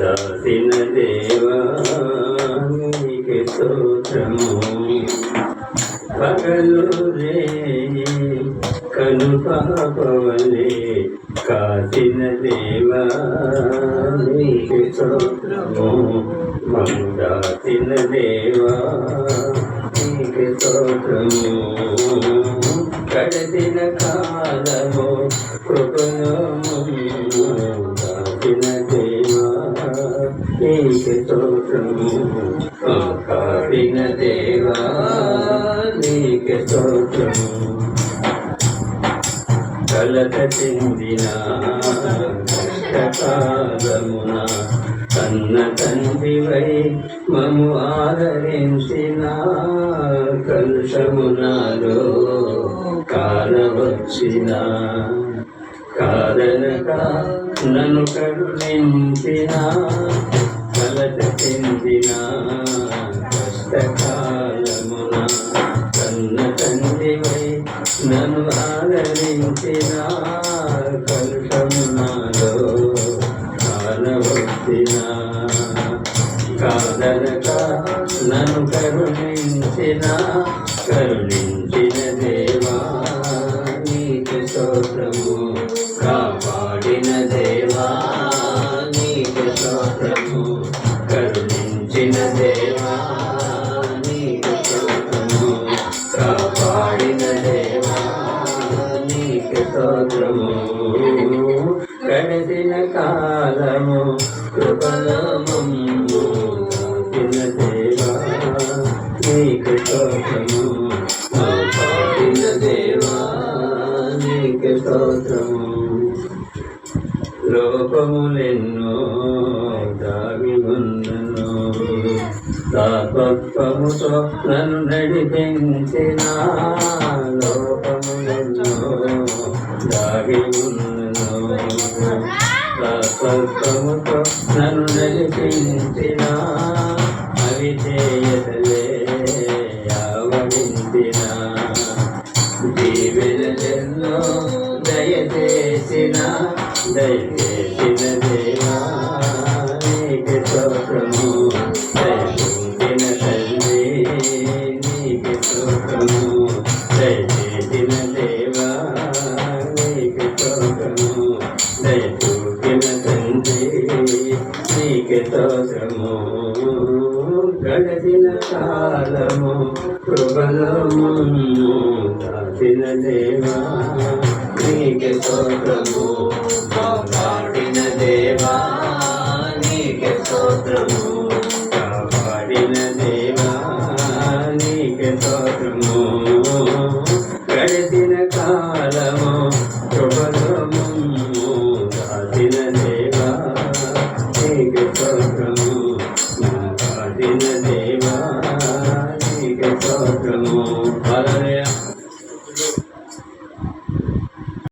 దాసిన దేవా నీకే స్తోత్రము. పగలు రే కను పాపవలే కాసిన దేవా నీకే స్తోత్రము. మము దాసిన దేవా నీకే స్తోత్రము. గడిచిన కాలము కృపను దాచిన దేవా నీకే స్తోత్రము. కాపాడిన దేవా నీకే స్తోత్రము. కలత చెందిన కష్టకాలమున కన్న తండ్రివై మము ఆదరించిన కలుషమునాలో కాలవచ్చిన కారణగా నన్ను కరుణించిన కలత చెందిన కష్టకాలమున కన్న తండ్రివై నన్ను ఆదరించిన కలుషమునాలో కాలవచ్చిన కాదనగా నన్ను కరుణించిన దేవా నీకు స్తోత్రము. కాపాడిన దేవా నీకు స్తోత్రము. కరుణించిన దేవా నీకు స్తోత్రము. కాపాడిన దేవా నీకు స్తోత్రము. గడిచిన కాలము కృపలము దాచిన దేవా నీకు స్తోత్రము. కాపాడిన దేవా నీకు స్తోత్రము. లోపములెన్నో దాగి ఉన్నను తాపత్వముతో నన్ను నడిపించిన లోపములెన్నో దాగి ఉన్నను తాపత్వముతో నన్ను నడిపించిన అవిధేయతలే ఆవరించిన దీవెనలెన్నో దయచేసిన దేవా నీకు స్తోత్రము. దయచేసిన తండ్రి నీకు స్తోత్రము. దయచేసిన దేవా నీకు స్తోత్రము. దయచూపిన తండ్రి నీకు స్తోత్రము. గడిచిన కాలము కృపలము దాచిన దేవా నీకు స్తోత్రము. కాపాడిన దేవా నీకు స్తోత్రము. కాపాడిన దేవా నీకు స్తోత్రము. గడిచిన కాలము కృపలము దాచిన దేవా నీకు స్తోత్రము. కాపాడిన దేవా నీకు స్తోత్రము.